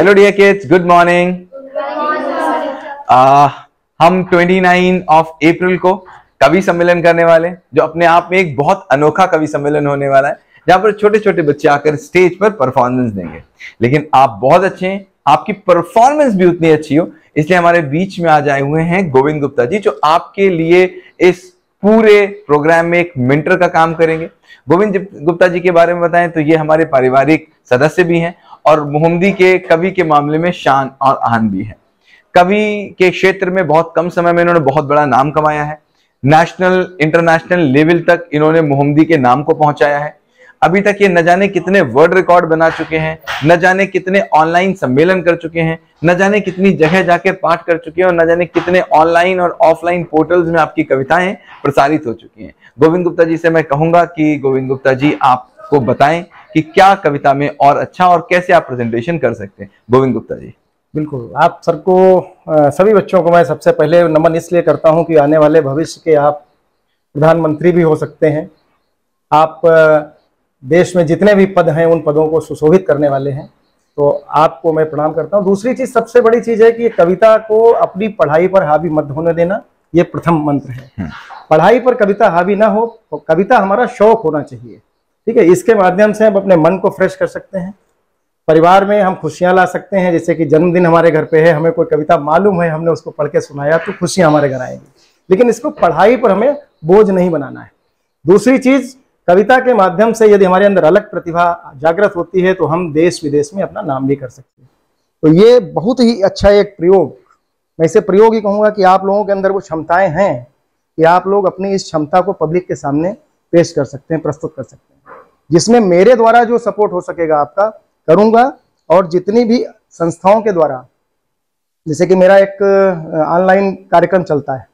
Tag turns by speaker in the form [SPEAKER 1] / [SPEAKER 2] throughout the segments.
[SPEAKER 1] Hello dear kids, good morning. हम 29 अप्रैल को कवि सम्मेलन करने वाले हैं, जो अपने आप में एक बहुत अनोखा कवि सम्मेलन होने वाला है, जहां पर छोटे छोटे बच्चे आकर स्टेज पर परफॉर्मेंस देंगे। लेकिन आप बहुत अच्छे हैं, आपकी परफॉर्मेंस भी उतनी अच्छी हो, इसलिए हमारे बीच में आज आए हुए हैं गोविंद गुप्ता जी, जो आपके लिए इस पूरे प्रोग्राम में एक मेंटर का काम करेंगे। गोविंद गुप्ता जी के बारे में बताएं तो ये हमारे पारिवारिक सदस्य भी हैं और मोहम्मदी के कवि के मामले में शान और आन भी है। कवि के क्षेत्र में बहुत कम समय में इन्होंने बहुत बड़ा नाम कमाया है। नेशनल इंटरनेशनल लेवल तक इन्होंने मोहम्मदी के नाम को पहुंचाया है। अभी तक ये न जाने कितने वर्ल्ड रिकॉर्ड बना चुके हैं, न जाने कितने ऑनलाइन सम्मेलन कर चुके हैं, न जाने कितनी जगह जाके पाठ कर चुके हैं और न जाने कितने ऑनलाइन और ऑफलाइन पोर्टल्स में आपकी कविताएं प्रसारित हो चुकी हैं। गोविंद गुप्ता जी से मैं कहूंगा कि गोविंद गुप्ता जी आपको बताएं कि क्या कविता में और अच्छा और कैसे आप प्रेजेंटेशन कर सकते हैं। गोविंद गुप्ता जी।
[SPEAKER 2] बिल्कुल, आप सबको सभी बच्चों को मैं सबसे पहले नमन इसलिए करता हूं कि आने वाले भविष्य के आप प्रधानमंत्री भी हो सकते हैं। आप देश में जितने भी पद हैं उन पदों को सुशोभित करने वाले हैं, तो आपको मैं प्रणाम करता हूं। दूसरी चीज, सबसे बड़ी चीज है कि कविता को अपनी पढ़ाई पर हावी मत होने देना, ये प्रथम मंत्र है। पढ़ाई पर कविता हावी ना हो, कविता हमारा शौक होना चाहिए, ठीक है। इसके माध्यम से हम अपने मन को फ्रेश कर सकते हैं, परिवार में हम खुशियां ला सकते हैं। जैसे कि जन्मदिन हमारे घर पे है, हमें कोई कविता मालूम है, हमने उसको पढ़ के सुनाया तो खुशियां हमारे घर आएंगी, लेकिन इसको पढ़ाई पर हमें बोझ नहीं बनाना है। दूसरी चीज, कविता के माध्यम से यदि हमारे अंदर अलग प्रतिभा जागृत होती है तो हम देश विदेश में अपना नाम भी कर सकते हैं। तो ये बहुत ही अच्छा एक प्रयोग, मैं इसे प्रयोग ही कहूँगा कि आप लोगों के अंदर वो क्षमताएं हैं कि आप लोग अपनी इस क्षमता को पब्लिक के सामने पेश कर सकते हैं, प्रस्तुत कर सकते हैं, जिसमें मेरे द्वारा जो सपोर्ट हो सकेगा आपका करूँगा। और जितनी भी संस्थाओं के द्वारा, जैसे कि मेरा एक ऑनलाइन कार्यक्रम चलता है,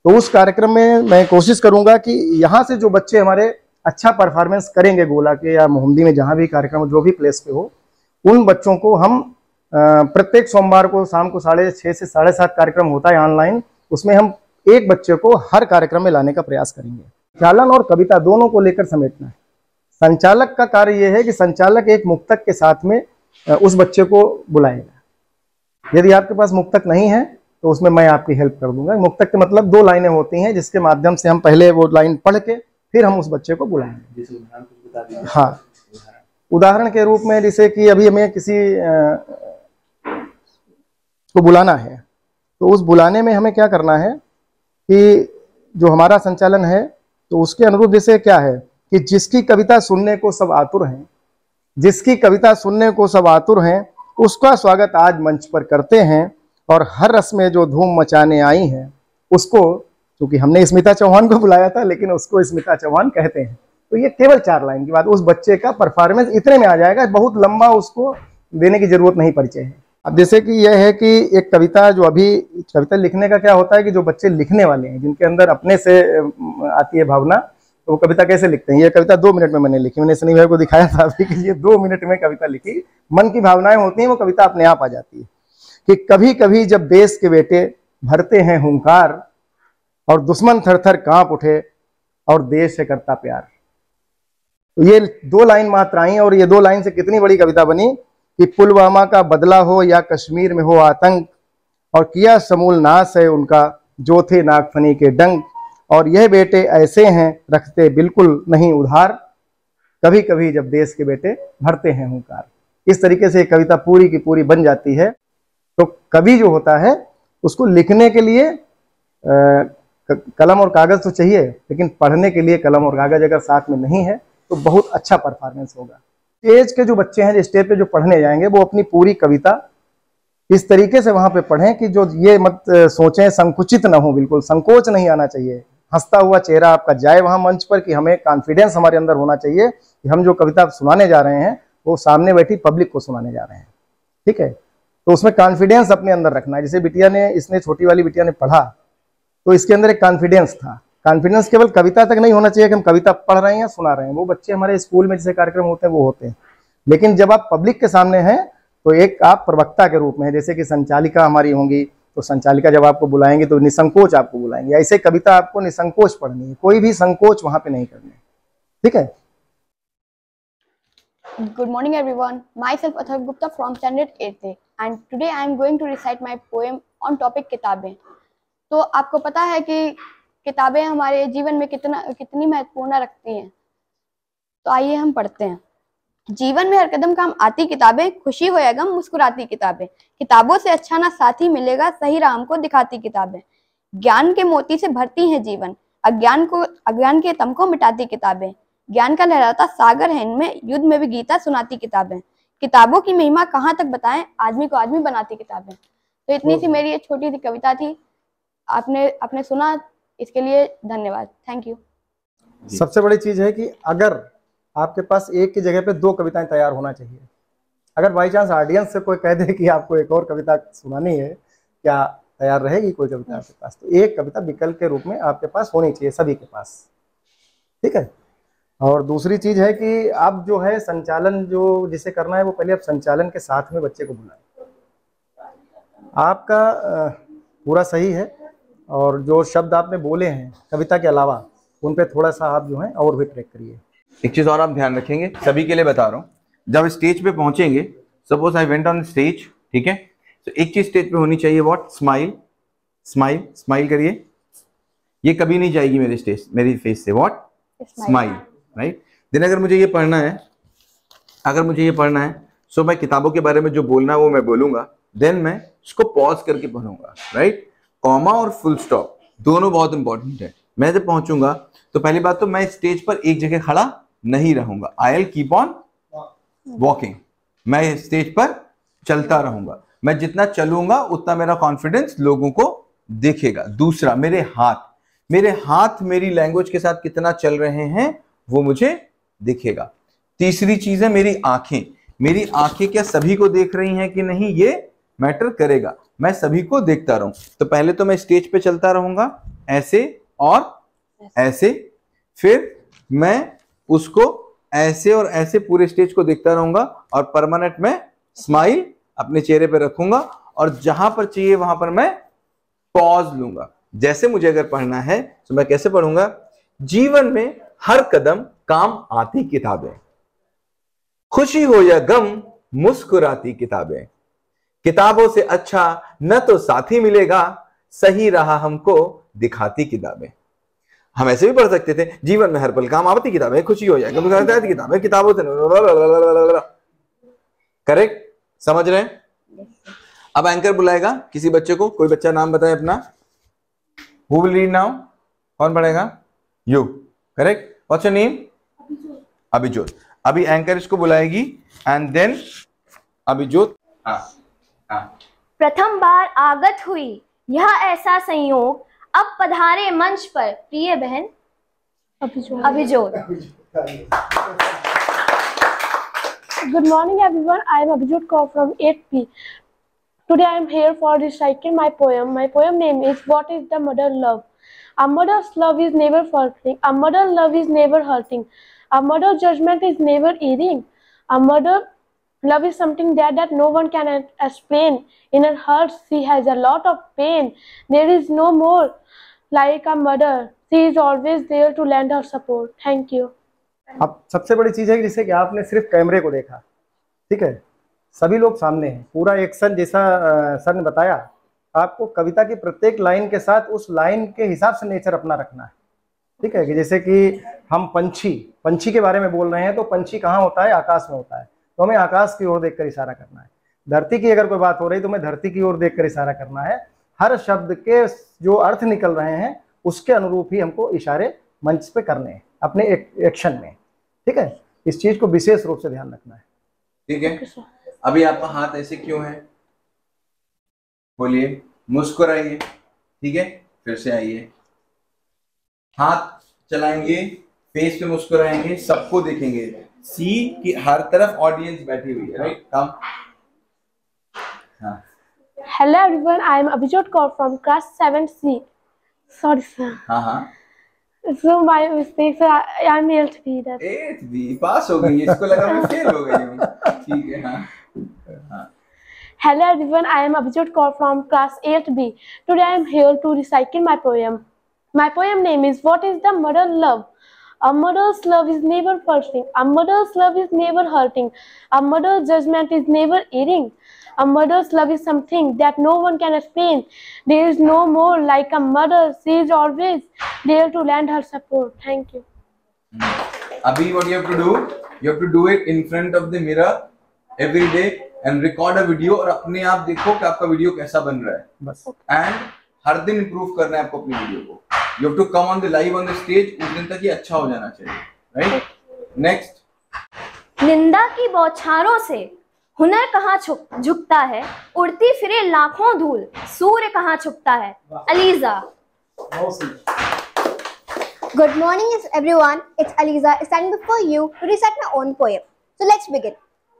[SPEAKER 2] तो उस कार्यक्रम में मैं कोशिश करूँगा कि यहाँ से जो बच्चे हमारे अच्छा परफॉर्मेंस करेंगे गोला के या मोहम्मदी में, जहाँ भी कार्यक्रम जो भी प्लेस पे हो, उन बच्चों को हम प्रत्येक सोमवार को शाम को 6:30 से 7:30 कार्यक्रम होता है ऑनलाइन, उसमें हम एक बच्चे को हर कार्यक्रम में लाने का प्रयास करेंगे। संचालन और कविता दोनों को लेकर समेटना है। संचालक का कार्य यह है कि संचालक एक मुक्तक के साथ में उस बच्चे को बुलाएगा। यदि आपके पास मुक्तक नहीं है तो उसमें मैं आपकी हेल्प कर दूंगा। मुक्तक के मतलब 2 लाइनें होती हैं, जिसके माध्यम से हम पहले वो लाइन पढ़ के फिर हम उस बच्चे को बुलाएंगे। हाँ, उदाहरण के रूप में जैसे कि अभी हमें किसी को बुलाना है, तो उस बुलाने में हमें क्या करना है कि जो हमारा संचालन है तो उसके अनुरूप जैसे क्या है कि जिसकी कविता सुनने को सब आतुर हैं, जिसकी कविता सुनने को सब आतुर हैं, उसका स्वागत आज मंच पर करते हैं। और हर रस में जो धूम मचाने आई हैं उसको, क्योंकि हमने स्मिता चौहान को बुलाया था लेकिन उसको स्मिता चौहान कहते हैं। तो ये केवल 4 लाइन के बाद उस बच्चे का परफॉर्मेंस इतने में आ जाएगा, बहुत लंबा उसको देने की जरूरत नहीं परिचय है। अब जैसे कि यह है कि एक कविता, जो अभी कविता लिखने का क्या होता है कि जो बच्चे लिखने वाले हैं, जिनके अंदर अपने से आती है भावना, तो वो कविता कैसे लिखते हैं। ये कविता 2 मिनट में मैंने लिखी, मैंने सनी भाई को दिखाया था अभी कि ये 2 मिनट में कविता लिखी। मन की भावनाएं होती हैं, वो कविता अपने आप आ जाती है। कि कभी कभी जब देश के बेटे भरते हैं हुंकार और दुश्मन थर थर कांप उठे और देश से करता प्यार। तो ये 2 लाइन मात्र आई और ये 2 लाइन से कितनी बड़ी कविता बनी कि पुलवामा का बदला हो या कश्मीर में हो आतंक, और किया समूल नाश है उनका जो थे नागफनी के डंक, और यह बेटे ऐसे हैं रखते बिल्कुल नहीं उधार, कभी कभी जब देश के बेटे भरते हैं हुंकार। इस तरीके से कविता पूरी की पूरी बन जाती है। तो कवि जो होता है उसको लिखने के लिए कलम और कागज तो चाहिए, लेकिन पढ़ने के लिए कलम और कागज अगर साथ में नहीं है तो बहुत अच्छा परफॉर्मेंस होगा। स्टेज के जो बच्चे हैं, जो स्टेज पे जो पढ़ने जाएंगे, वो अपनी पूरी कविता इस तरीके से वहां पे पढ़ें कि जो ये मत सोचें, संकुचित ना हो, बिल्कुल संकोच नहीं आना चाहिए। हंसता हुआ चेहरा आपका जाए वहां मंच पर, कि हमें कॉन्फिडेंस हमारे अंदर होना चाहिए कि हम जो कविता सुनाने जा रहे हैं वो सामने बैठी पब्लिक को सुनाने जा रहे हैं, ठीक है। तो उसमें कॉन्फिडेंस अपने अंदर रखना है। जैसे बिटिया ने, इसने छोटी वाली बिटिया ने पढ़ा तो इसके अंदर एक कॉन्फिडेंस था। कॉन्फिडेंस केवल कविता तक नहीं होना चाहिए कि हम कविता पढ़ रहे हैं या सुना रहे हैं। वो बच्चे हमारे स्कूल में जैसे कार्यक्रम होते हैं वो होते हैं, लेकिन जब आप पब्लिक के सामने हैं तो एक आप प्रवक्ता के रूप में, जैसे कि संचालिका हमारी होंगी, तो संचालिका जब आपको बुलाएंगे तो निसंकोच आपको बुलाएंगे। ऐसे कविता आपको निसंकोच पढ़नी है, कोई भी संकोच वहां पे नहीं करनी, ठीक है।
[SPEAKER 3] Good morning everyone. Myself Atharv Gupta from standard 8th and today I am going to recite my poem on topic किताबें। तो आपको पता है कि किताबें हमारे जीवन में कितनी महत्वपूर्ण रखती हैं। तो आइए हम पढ़ते हैं। जीवन में हर कदम काम आती किताबें, खुशी हो या गम मुस्कुराती किताबें। किताबों से अच्छा ना साथी मिलेगा, सही राह हमको दिखाती किताबें। ज्ञान के मोती से भरती है जीवन, अज्ञान के तम को मिटाती किताबें। ज्ञान का लहराता सागर है इनमें, युद्ध में भी गीता सुनाती किताबें। किताबों की महिमा कहाँ तक बताएं, आदमी को आदमी बनाती किताबें। तो इतनी सी मेरी एक छोटी सी कविता थी। आपने सुना, इसके लिए धन्यवाद। Thank you.
[SPEAKER 2] सबसे बड़ी चीज है कि अगर आपके पास एक की जगह पे दो कविताएं तैयार होना चाहिए। अगर बाई चांस ऑडियंस से कोई कह दे कि आपको एक और कविता सुनानी है, क्या तैयार रहेगी कोई कविता आपके पास? तो एक कविता विकल्प के रूप में आपके पास होनी चाहिए, सभी के पास। ठीक है। और दूसरी चीज है कि आप जो है संचालन जो जिसे करना है, वो पहले आप संचालन के साथ में बच्चे को बुलाएं। आपका पूरा सही है, और जो शब्द आपने बोले हैं कविता के अलावा, उन पे थोड़ा सा आप जो है और भी ट्रैक करिए।
[SPEAKER 1] एक चीज और आप ध्यान रखेंगे, सभी के लिए बता रहा हूँ, जब स्टेज पे पहुंचेंगे, suppose I went on stage, ठीक है, तो एक चीज स्टेज पे होनी चाहिए, व्हाट? स्माइल। स्माइल, स्माइल करिए। ये कभी नहीं जाएगी मेरी फेस से, व्हाट? Smile, right. देन अगर मुझे ये पढ़ना है, सो मैं किताबों के बारे में जो बोलना है वो मैं बोलूंगा, देन मैं उसको पॉज करके पढ़ूंगा, राइट। कॉमा और फुल स्टॉप दोनों बहुत इंपॉर्टेंट है। मैं जब पहुंचूंगा तो पहली बात तो मैं स्टेज पर एक जगह खड़ा नहीं रहूंगा, I will keep on walking. मैं स्टेज पर चलता रहूंगा। मैं जितना चलूंगा उतना मेरा कॉन्फिडेंस लोगों को दिखेगा। दूसरा, मेरे हाथ मेरी लैंग्वेज के साथ कितना चल रहे हैं वो मुझे दिखेगा। तीसरी चीज है मेरी आंखें क्या सभी को देख रही हैं कि नहीं, ये मैटर करेगा। मैं सभी को देखता रहूं। तो पहले तो मैं स्टेज पे चलता रहूंगा ऐसे और ऐसे, फिर मैं उसको ऐसे और ऐसे पूरे स्टेज को देखता रहूंगा, और परमानेंट में स्माइल अपने चेहरे पे रखूंगा, और जहां पर चाहिए वहां पर मैं पॉज लूंगा। जैसे मुझे अगर पढ़ना है तो मैं कैसे पढ़ूंगा? जीवन में हर कदम काम आती किताबें, खुशी हो या गम मुस्कुराती किताबें। किताबों से अच्छा न तो साथी मिलेगा, सही राह हमको दिखाती किताबें। हम ऐसे भी पढ़ सकते थे, जीवन में हर पल काम आती किताबें, खुशी हो या गम किताबें, किताबों से। करेक्ट, समझ रहे हैं? अब एंकर बुलाएगा किसी बच्चे को, कोई बच्चा नाम बताए अपना। Who will read now? कौन पढ़ेगा? You, correct. What's your name? Abhijot. अभी एंकर इसको बुलाएगी एंड देन अभिजोत।
[SPEAKER 4] प्रथम बार आगत हुई यह ऐसा संयोग, अब पधारे मंच पर प्रिय बहन Abhijot.
[SPEAKER 5] Good morning everyone, I am Abhijot Kaur from 8P. Today I am here for reciting my poem. My poem name is What is the Mother Love? A mother's love is never faltering. A mother's love is never hurting. A mother's judgment is never erring. A mother's love is something that no one can explain. In her heart she has a lot of pain. There is no more like a mother. She is always there to lend her support. Thank you.
[SPEAKER 2] अब सबसे बड़ी चीज है कि जैसे कि आपने सिर्फ कैमरे को देखा, ठीक है, सभी लोग सामने हैं, पूरा एक्शन जैसा सर ने बताया। आपको कविता की प्रत्येक लाइन के साथ उस लाइन के हिसाब से नेचर अपना रखना है, ठीक है। कि जैसे कि हम पंछी के बारे में बोल रहे हैं, तो पंछी कहाँ होता है? आकाश में होता है, तो हमें आकाश की ओर देखकर इशारा करना है। धरती की अगर कोई बात हो रही तो हमें धरती की ओर देखकर इशारा करना है। हर शब्द के जो अर्थ निकल रहे हैं उसके अनुरूप ही हमको इशारे मंच पे करने हैं अपने एक्शन में, ठीक है। इस चीज को विशेष रूप से ध्यान रखना है,
[SPEAKER 1] ठीक है। अभी आपका हाथ ऐसे क्यों है? बोलिए, मुस्कुराइए, ठीक है। फिर से आइए, हाथ चलाएंगे, फेस पे मुस्कुराएंगे, सबको देखेंगे, सी कि हर तरफ ऑडियंस बैठी हुई है, राइट। कम। हाँ।
[SPEAKER 5] Hello everyone, I am Abhijot Kaur from class 7C. Sorry sir.
[SPEAKER 1] हाँ।
[SPEAKER 5] So my mistake sir, I am 8th B.
[SPEAKER 1] 8th B पास हो गई, इसको लगा मैं फेल हो गई हूँ, ठीक है। हाँ।
[SPEAKER 5] Hello everyone, I am Abhijot Kaur from class 8th B. Today I am here to recite my poem. My poem name is What is the Mother Love? A mother's love is never forcing. A mother's love is never hurting. A mother's judgment is never erring. A mother's love is something that no one can explain. There is no more like a mother. She is always there to lend her support. Thank you.
[SPEAKER 1] Abhi, what you have to do? You have to do it in front of the mirror every day and record a video और अपने आप देखो कि आपका video कैसा बन रहा है
[SPEAKER 2] बस।
[SPEAKER 1] And हर दिन इम्प्रूव करना है आपको अपनी वीडियो को। You have to come on the live on the stage, उस दिन तक ये अच्छा हो जाना चाहिए, right? Next.
[SPEAKER 4] निंदा की बौछारों से हुनर कहाँ झुकता है, उड़ती फिरे लाखों धूल, सूर्य कहाँ छुपता है। ELISA.
[SPEAKER 6] Good morning everyone, it's Aliza standing before you to recite my own poem. So let's begin.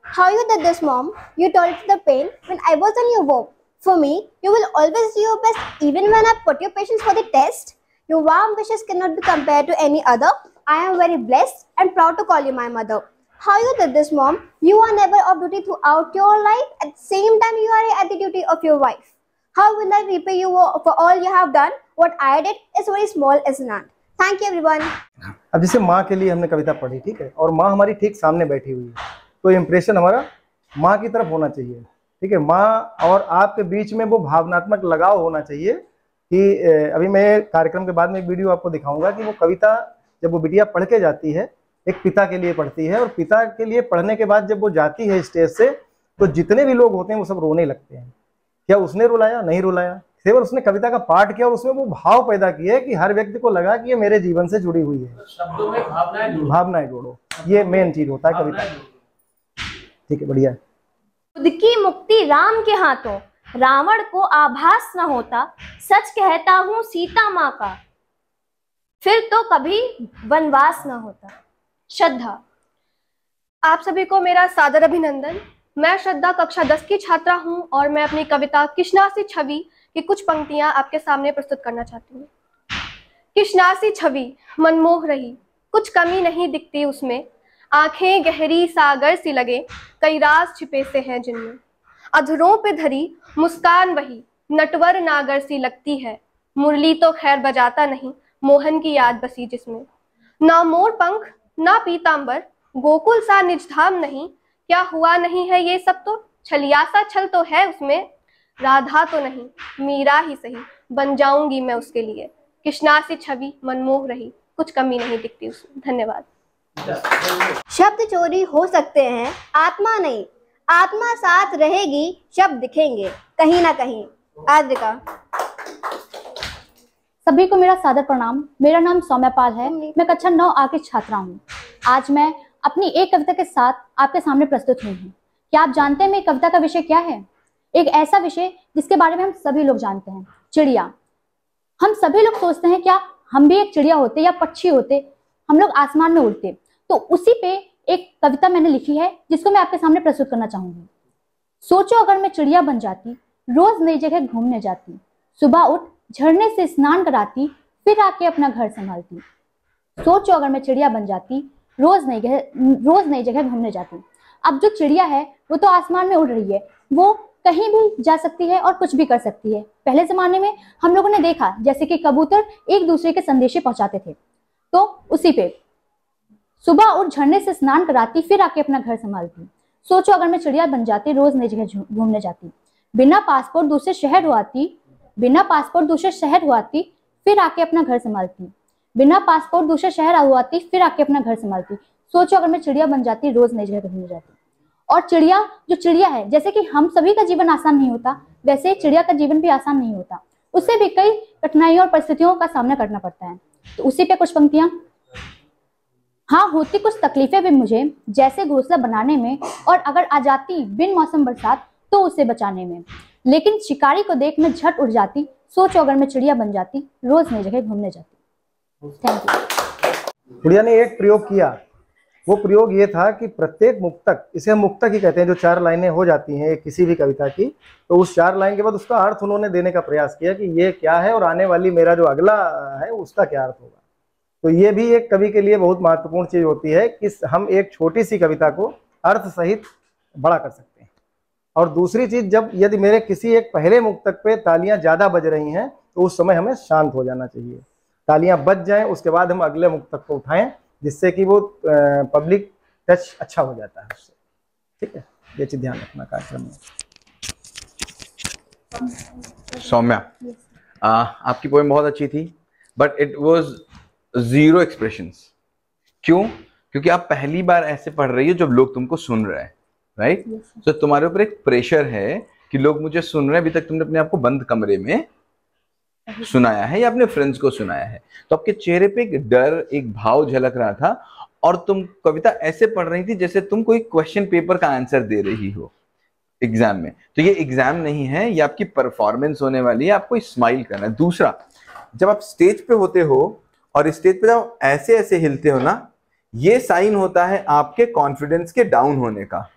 [SPEAKER 6] How you did this, Mom? You tolerated the pain when I was in your womb. For me, you will always do your best even when I put your patience for the test. Your warm wishes cannot be compared to any other. I am very blessed and proud to call you my mother. How you did this, Mom? You are never off duty throughout your life. At the same time, you are at the duty of your wife. How will I repay you for all you have done? What I did is very small as none. Thank you everyone.
[SPEAKER 2] अब जैसे माँ के लिए हमने कविता पढ़ी, ठीक है, और माँ हमारी ठीक सामने बैठी हुई है, तो इम्प्रेशन हमारा माँ की तरफ होना चाहिए, ठीक है। माँ और आपके बीच में वो भावनात्मक लगाव होना चाहिए कि अभी मैं कार्यक्रम के बाद में एक वीडियो आपको दिखाऊंगा कि वो कविता जब वो बिटिया पढ़ के जाती है, एक पिता के लिए पढ़ती है, और पिता के लिए पढ़ने के बाद जब वो जाती है स्टेज से, तो जितने भी लोग होते हैं वो सब रोने लगते हैं। क्या उसने रुलाया? नहीं रुलाया, केवल उसने कविता का पाठ किया और उसमें वो भाव पैदा किए कि हर व्यक्ति को लगा कि ये मेरे जीवन से जुड़ी हुई है।
[SPEAKER 7] शब्दों में
[SPEAKER 2] भावनाएं जोड़ो, ये मेन चीज होता है कविता। ठीक है, बढ़िया।
[SPEAKER 4] खुद की मुक्ति राम के हाथों, रावण को आभास न होता, सच कहता हूँ सीता माँ का, फिर तो कभी वनवास न होता।
[SPEAKER 8] श्रद्धा। आप सभी को मेरा सादर अभिनंदन। मैं श्रद्धा कक्षा 10 की छात्रा हूं और मैं अपनी कविता कृष्णासी छवि की कुछ पंक्तियां आपके सामने प्रस्तुत करना चाहती हूँ। कृष्णासी छवि मनमोह रही, कुछ कमी नहीं दिखती उसमें, आंखें गहरी सागर सी लगे, कई राज छिपे से हैं जिनमें, अधरों पे धरी मुस्कान वही नटवर नागर सी लगती है, मुरली तो खैर बजाता नहीं, मोहन की याद बसी जिसमें, ना मोर पंख ना पीतांबर, गोकुल सा निजधाम नहीं, क्या हुआ नहीं है ये सब तो, छलिया सा छल तो है उसमें, राधा तो नहीं मीरा ही सही, बन जाऊंगी मैं उसके लिए, कृष्णा सी छवि मनमोह रही, कुछ कमी नहीं दिखती उसमें। धन्यवाद।
[SPEAKER 6] शब्द चोरी हो सकते हैं, आत्मा नहीं, आत्मा साथ रहेगी, शब्द दिखेंगे कहीं ना कहीं। आद्रिका।
[SPEAKER 9] सभी को मेरा सादर प्रणाम। मेरा नाम सौम्या पाल है, मैं कक्षा 9A की छात्रा हूँ। आज मैं अपनी एक कविता के साथ आपके सामने प्रस्तुत हुई हूँ। क्या आप जानते हैं मेरी कविता का विषय क्या है? एक ऐसा विषय जिसके बारे में हम सभी लोग जानते हैं, चिड़िया। हम सभी लोग सोचते हैं क्या हम भी एक चिड़िया होते या पक्षी होते, हम लोग आसमान में उड़ते। तो उसी पे एक कविता मैंने लिखी है जिसको मैं आपके सामने प्रस्तुत करना चाहूंगी। सोचो अगर मैं चिड़िया बन जाती, रोज नई जगह घूमने जाती, सुबह उठ झरने से स्नान कराती, फिर आके अपना घर संभालती। सोचो अगर मैं चिड़िया बन जाती, रोज नई जगह घूमने जाती। अब जो चिड़िया है वो तो आसमान में उड़ रही है, वो कहीं भी जा सकती है और कुछ भी कर सकती है। पहले जमाने में हम लोगों ने देखा जैसे कि कबूतर एक दूसरे के संदेशे पहुंचाते थे। तो उसी पे सुबह उठ झरने से स्नान कराती, फिर आके अपना घर संभालती। सोचो अगर मैं चिड़िया बन जाती, रोज नई जगह घूमने जाती, बिना पासपोर्ट दूसरे शहर हुआती, फिर आके अपना घर संभालती। बिना पासपोर्ट दूसरे शहर हुआती, फिर आके अपना घर संभालती। सोचो अगर मैं चिड़िया बन जाती, रोज नई जगह घूमने जाती। और चिड़िया जो चिड़िया है, जैसे कि हम सभी का जीवन आसान नहीं होता, वैसे चिड़िया का जीवन भी आसान नहीं होता। उससे भी कई कठिनाइयों और परिस्थितियों का सामना करना पड़ता है। तो उसी पे कुछ पंक्तियां। हाँ, होती कुछ तकलीफें भी मुझे, जैसे घोंसला बनाने में, और अगर आ जाती बिन मौसम बरसात तो उसे बचाने में, लेकिन शिकारी को देख मैं झट उड़ जाती। सोचो अगर मैं चिड़िया बन जाती, रोज नई जगह घूमने जाती। Thank you.
[SPEAKER 2] गुड़िया ने एक प्रयोग किया, वो प्रयोग ये था कि प्रत्येक मुक्तक, इसे हम मुक्तक ही कहते हैं, जो 4 लाइनें हो जाती हैं किसी भी कविता की, तो उस 4 लाइन के बाद उसका अर्थ उन्होंने देने का प्रयास किया कि ये क्या है और आने वाली मेरा जो अगला है उसका क्या अर्थ होगा। तो ये भी एक कवि के लिए बहुत महत्वपूर्ण चीज होती है कि हम एक छोटी सी कविता को अर्थ सहित बड़ा कर सकते हैं। और दूसरी चीज, जब यदि मेरे किसी एक पहले मुक्तक पे तालियां ज्यादा बज रही हैं तो उस समय हमें शांत हो जाना चाहिए। तालियां बज जाएं, उसके बाद हम अगले मुक्तक को उठाएं जिससे कि वो पब्लिक टच अच्छा हो जाता है उससे। ठीक है, ये चीज ध्यान रखना कार्यक्रम में।
[SPEAKER 1] सौम्या, आपकी पोएम बहुत अच्छी थी, but it was zero expressions. क्यों? क्योंकि आप पहली बार ऐसे पढ़ रही हो जब लोग तुमको सुन रहे हैं, राइट? तो तुम्हारे ऊपर एक प्रेशर है कि लोग मुझे सुन रहे हैं। अभी तक तुमने अपने आप को बंद कमरे में सुनाया है या अपने फ्रेंड्स को सुनाया है, तो आपके चेहरे पे एक डर, एक भाव झलक रहा था, और तुम कविता ऐसे पढ़ रही थी जैसे तुम कोई क्वेश्चन पेपर का आंसर दे रही हो एग्जाम में। तो ये एग्जाम नहीं है, ये आपकी परफॉर्मेंस होने वाली है, आपको स्माइल करना है। दूसरा, जब आप स्टेज पे होते हो और स्टेज पे जब ऐसे ऐसे हिलते हो ना, ये साइन होता है आपके कॉन्फिडेंस के डाउन होने का।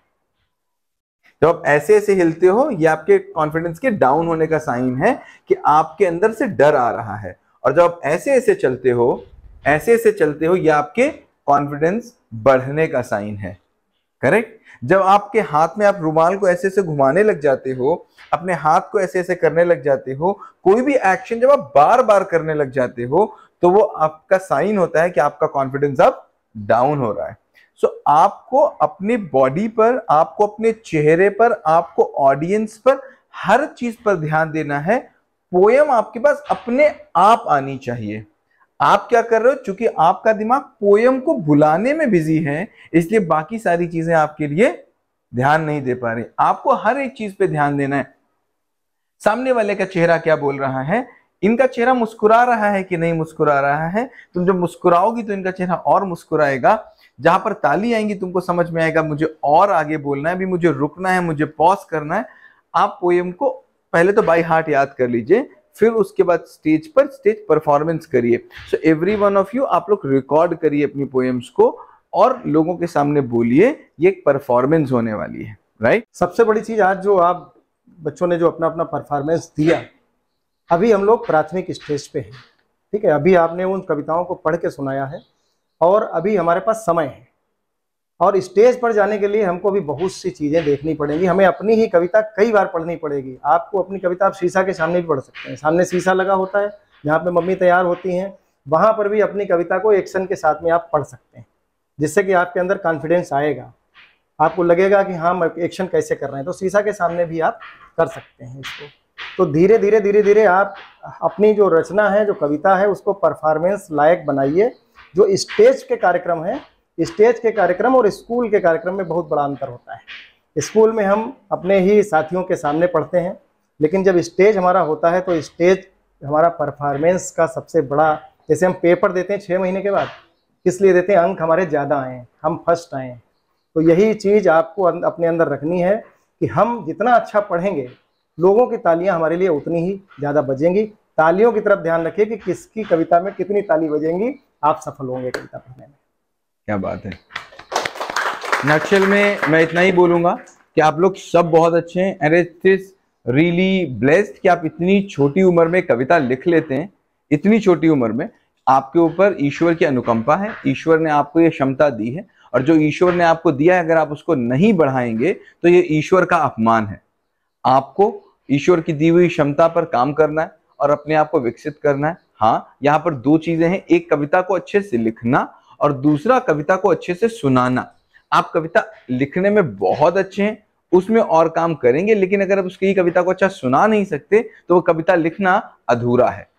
[SPEAKER 1] जब आप ऐसे ऐसे हिलते हो, ये आपके कॉन्फिडेंस के डाउन होने का साइन है कि आपके अंदर से डर आ रहा है। और जब आप ऐसे ऐसे चलते हो, ऐसे ऐसे चलते हो, ये आपके कॉन्फिडेंस बढ़ने का साइन है। करेक्ट? जब आपके हाथ में आप रुमाल को ऐसे ऐसे घुमाने लग जाते हो, अपने हाथ को ऐसे ऐसे करने लग जाते हो, कोई भी एक्शन जब आप बार बार करने लग जाते हो, तो वो आपका साइन होता है कि आपका कॉन्फिडेंस अब डाउन हो रहा है। सो आपको अपनी बॉडी पर, आपको अपने चेहरे पर, आपको ऑडियंस पर, हर चीज पर ध्यान देना है। पोयम आपके पास अपने आप आनी चाहिए। आप क्या कर रहे हो? चूंकि आपका दिमाग पोयम को भुलाने में बिजी है, इसलिए बाकी सारी चीजें आपके लिए ध्यान नहीं दे पा रही। आपको हर एक चीज पे ध्यान देना है। सामने वाले का चेहरा क्या बोल रहा है, इनका चेहरा मुस्कुरा रहा है कि नहीं मुस्कुरा रहा है। तुम जब मुस्कुराओगी तो इनका चेहरा और मुस्कुराएगा। जहां पर ताली आएंगी तुमको समझ में आएगा मुझे और आगे बोलना है, अभी मुझे रुकना है, मुझे पॉज करना है। आप पोयम को पहले तो बाय हार्ट याद कर लीजिए, फिर उसके बाद स्टेज पर स्टेज परफॉर्मेंस करिए। So every one of you, आप लोग रिकॉर्ड करिए अपनी पोएम्स को और लोगों के सामने बोलिए। ये एक परफॉर्मेंस होने वाली है, राइट?
[SPEAKER 2] सबसे बड़ी चीज आज जो आप बच्चों ने जो अपना अपना परफॉर्मेंस दिया, अभी हम लोग प्राथमिक स्टेज पे हैं। ठीक है, अभी आपने उन कविताओं को पढ़ के सुनाया है और अभी हमारे पास समय है, और स्टेज पर जाने के लिए हमको भी बहुत सी चीज़ें देखनी पड़ेंगी। हमें अपनी ही कविता कई बार पढ़नी पड़ेगी। आपको अपनी कविता आप शीशा के सामने भी पढ़ सकते हैं। सामने शीशा लगा होता है जहाँ पे मम्मी तैयार होती हैं, वहाँ पर भी अपनी कविता को एक्शन के साथ में आप पढ़ सकते हैं, जिससे कि आपके अंदर कॉन्फिडेंस आएगा। आपको लगेगा कि हाँ, एक्शन कैसे कर रहे हैं, तो शीशा के सामने भी आप कर सकते हैं इसको। तो धीरे धीरे आप अपनी जो रचना है, जो कविता है, उसको परफॉर्मेंस लायक बनाइए। जो स्टेज के कार्यक्रम है, स्टेज के कार्यक्रम और स्कूल के कार्यक्रम में बहुत बड़ा अंतर होता है। स्कूल में हम अपने ही साथियों के सामने पढ़ते हैं, लेकिन जब स्टेज हमारा होता है तो स्टेज हमारा परफॉर्मेंस का सबसे बड़ा, जैसे हम पेपर देते हैं 6 महीने के बाद, किस लिए देते हैं? अंक हमारे ज़्यादा आए, हम फर्स्ट आए। तो यही चीज़ आपको अपने अंदर रखनी है कि हम जितना अच्छा पढ़ेंगे, लोगों की तालियां हमारे लिए उतनी ही ज़्यादा बजेंगी। तालियों की तरफ ध्यान रखिए कि किसकी कविता में कितनी ताली बजेंगी, आप सफल होंगे कविता पढ़ने में।
[SPEAKER 1] क्या बात है। नक्शल में मैं इतना ही बोलूंगा कि आप लोग सब बहुत अच्छे हैं, and it is really blessed कि आप इतनी छोटी उम्र में कविता लिख लेते हैं। इतनी छोटी उम्र में आपके ऊपर ईश्वर की अनुकंपा है, ईश्वर ने आपको ये क्षमता दी है, और जो ईश्वर ने आपको दिया है अगर आप उसको नहीं बढ़ाएंगे तो ये ईश्वर का अपमान है। आपको ईश्वर की दी हुई क्षमता पर काम करना है और अपने आप को विकसित करना है। हाँ, यहाँ पर 2 चीजें हैं, एक कविता को अच्छे से लिखना और दूसरा कविता को अच्छे से सुनाना। आप कविता लिखने में बहुत अच्छे हैं, उसमें और काम करेंगे, लेकिन अगर आप उसकी कविता को अच्छा सुना नहीं सकते तो वो कविता लिखना अधूरा है।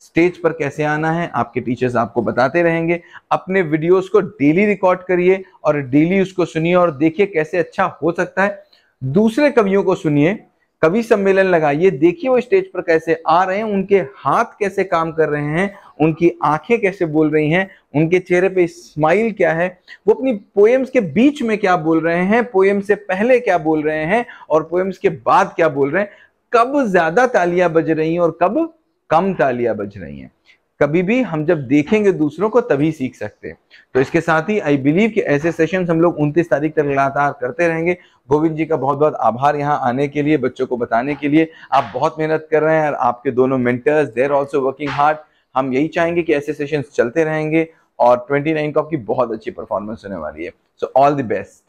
[SPEAKER 1] स्टेज पर कैसे आना है आपके टीचर्स आपको बताते रहेंगे। अपने वीडियोस को डेली रिकॉर्ड करिए और डेली उसको सुनिए और देखिए कैसे अच्छा हो सकता है। दूसरे कवियों को सुनिए, कवि सम्मेलन लगाइए, देखिए वो स्टेज पर कैसे आ रहे हैं, उनके हाथ कैसे काम कर रहे हैं, उनकी आंखें कैसे बोल रही हैं, उनके चेहरे पे स्माइल क्या है, वो अपनी पोएम्स के बीच में क्या बोल रहे हैं, पोएम से पहले क्या बोल रहे हैं और पोएम्स के बाद क्या बोल रहे हैं, कब ज्यादा तालियां बज रही हैं और कब कम तालियां बज रही हैं। कभी भी हम जब देखेंगे दूसरों को तभी सीख सकते हैं। तो इसके साथ ही आई बिलीव कि ऐसे सेशंस हम लोग 29 तारीख तक लगातार करते रहेंगे। गोविंद जी का बहुत बहुत आभार यहाँ आने के लिए, बच्चों को बताने के लिए। आप बहुत मेहनत कर रहे हैं और आपके दोनों mentors they are also working hard. हम यही चाहेंगे कि ऐसे सेशंस चलते रहेंगे और 29 को आपकी बहुत अच्छी परफॉर्मेंस होने वाली है। So all the best.